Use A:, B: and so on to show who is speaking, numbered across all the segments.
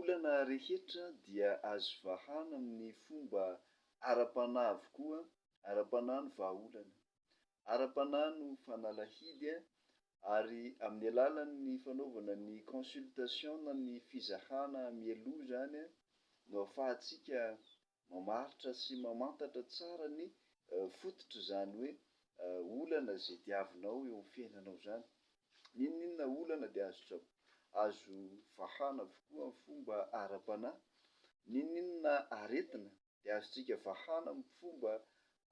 A: olana rehetra dia azo vahana amin'ny fomba ara-panahy avokoa. Ara-panahy ny vahaolana, ara-panahy no fanalahidy ary amin'ny alalan'ny fanaovana ny consultation na ny fizahana mialoha zany no ahafahantsika mamaritra sy mamantatra tsara ny fototra zany hoe olana zay diavinao eo amin'ny fiainanao zany. N'inon'inona olana dia azo vahana avokoa amin'ny fomba ara-panahy. N'inon'inona aretina dia azontsika vahana amin'ny fomba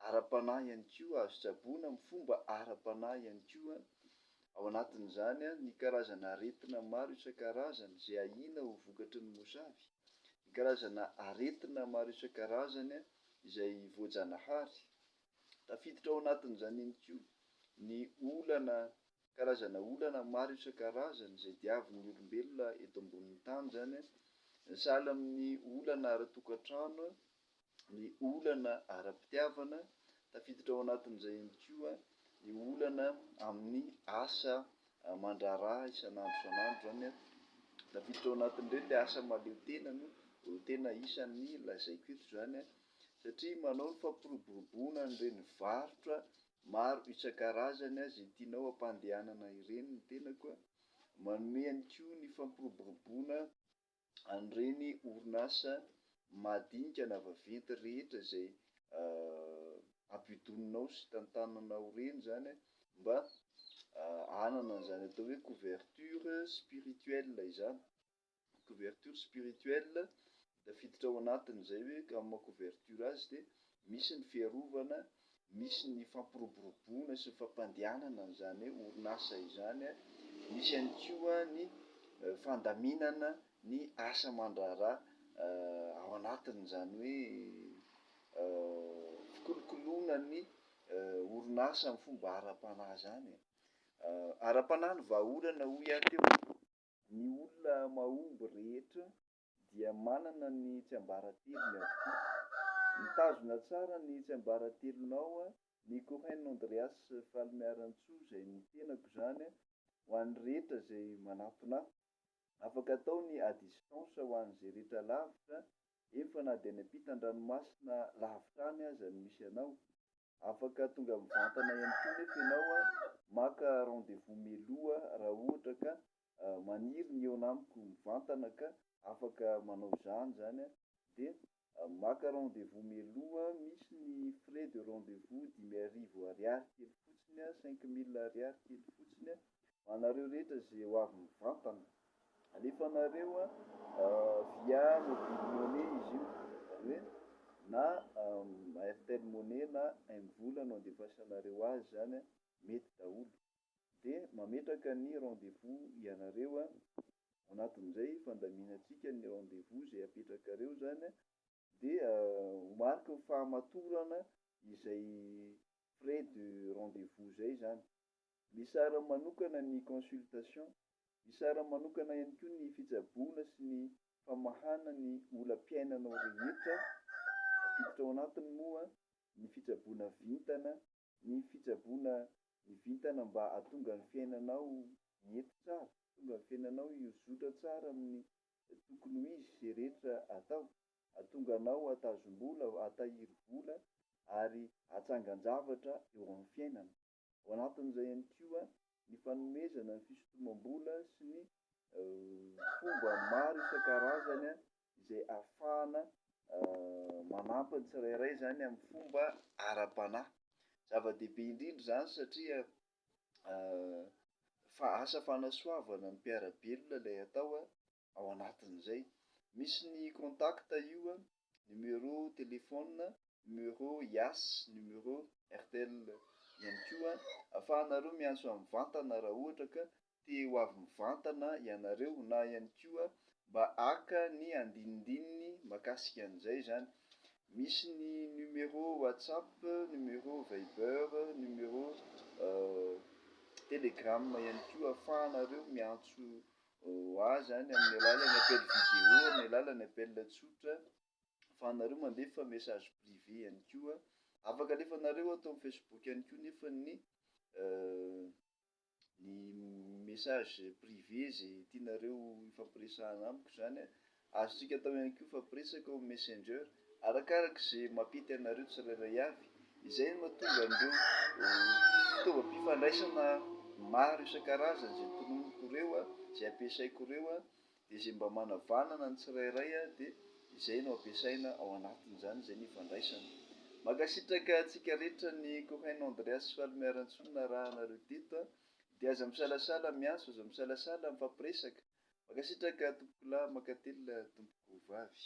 A: ara-panahy ihany koa, azo tsaboana amin'ny fomba ara-panahy ihany koa. Ao anatin'izany ny karazana aretina maro isan-karazany izay ahina ho vokatry ny mosavy, ny karazana aretina maro isan-karazany izay voajanahary. Tafiditra ao anatin'izany ihany koa ny olana, karazana olana maro isan-karazany izay diavin'ny olombelona eto ambonin'ny tany zany, sahala amin'ny olana ara-tokantrano, ny olana ara-pitiavana. Tafiditra ao anatin'izay ihany koa ny olana amin'ny asa mandraharaha isan'andro isan'andro zany. Tafiditra ao anatin'ireny ilay asa mahaleo tena no tena isan'ny lazaiko eto zany, satria manao ny fampiroboroboana an'ireny varotra maro isan-karazany izay tianao ampandehanana ireny no tenako. Manome ihany koa ny fampiroboroboana an'ireny orinasa madinika na vaventy rehetra izay ampidoninao sy tantananao ireny zany, mba hanana an'izany atao hoe couverture spirituelle izany. Couverture spirituelle tafiditra ao anatin'izay hoe amin'ny couverture azy dia misy ny fiarovana, misy ny fampiroboroboana sy ny fampandehanana an'izany orinasa izany, misy ihany koa ny fandaminana ny asa mandraharaha ao anatin'izany hoe fikolokoloana ny orinasa amin'ny fomba ara-panahy zany. Ara-panahy ny vahaolana hoy aho teo. Ny olona mahomby rehetra dia manana ny tsiambaratelony avokoa. Mitazona tsara ny tsiambaratelonao ny Cohen Andreas Falmiharantsoa izay ny tenako zany ho an'ny rehetra izay manantona ahy. Afaka atao ny à distance ho an'izay rehetra lavitra, efa na dia any ampitan-dranomasina lavitra any aza no misy anao. Afaka tonga mivantana ihany koa nefa ianao, maka rendez-vous mialoha raha ohatra ka maniry ny eo anamiko mivantana ka afaka manao zany dia maka rendez-vous mialoha. Misy ny frais de rendez-vous 10,000 ariary kely fotsiny, 5,000 ariary kely fotsiny ho anareo rehetra izay ho avy mivantana. Alefanareo via mobile money izy io, zany hoe na Airtel Money na M-Vola no andefasanareo azy zany, mety daholo. Dia mametraka ny rendez-vous ianareo, ao anatin'izay fandaminantsika ny rendez-vous izay apetrakareo zany, dia mariky ny fahamatorana izay frais de rendez-vous zay zany. Misara manokana ny consultation, misara manokana ihany koa ny fitsaboana sy ny famahana ny olam-piainanao rehetra. Tafiditra ao anatiny moa ny fitsaboana vintana, ny fitsaboana ny vintana mba hahatonga ny fiainanao mety tsara, hahatonga ny fiainanao hizotra tsara amin'ny tokony ho izy izay rehetra atao, hahatonga anao hatazom-bola, hatahiry vola ary hatsangan-javatra eo amin'ny fiainana. Ao anatin'izay ihany koa ny fanomezana ny fisintomam-bola sy ny fomba maro isan-karazany izay ahafahana manampy ny tsirairay zany amin'ny fomba ara-panahy. Zava-dehibe indrindra zany satria asa fanasoavana ny mpiara-belona ilay atao ao anatin'izay. Misy ny contact io, numéro téléphone, numéro IAS, numéro RTL ihany koa, ahafahanareo miantso amin'ny vantana raha ohatra ka te ho avy mivantana ianareo, na ihany koa mba haka ny andinindininy mahakasika an'izay zany. Misy ny numéro WhatsApp, numéro Viber, numéro Telegram ihany koa, ahafahanareo miantso azy zany amin'ny alalan'ny appel vidéo, amin'ny alalan'ny appel tsotra. Ahafahanareo mandefa message privé ihany koa. Afaka alefanareo atao amin'ny Facebook ihany koa nefa ny message privé izay tianareo ifampiresahana amiko zany, azontsika atao ihany koa fampiresaka ao messenger arakarak'izay mampita anareo tsirairay avy. Izay no mahatonga an'ireo fitaovam-pifandraisana maro isan-karazany izay tononoko reo izay ampiasaiko reo dia izay mba manavanana ny tsirairay dia izay no ampiasaina ao anatin'izany izay ny ifandraisana. Mankasitraka antsika rehetra ny Corraine Andreas Falmerantsona raha anareo teto dia aza misalasala miaso, aza misalasala mifampiresaka. Mankasitraka tompoko lahy, mankatelina tompoko vavy.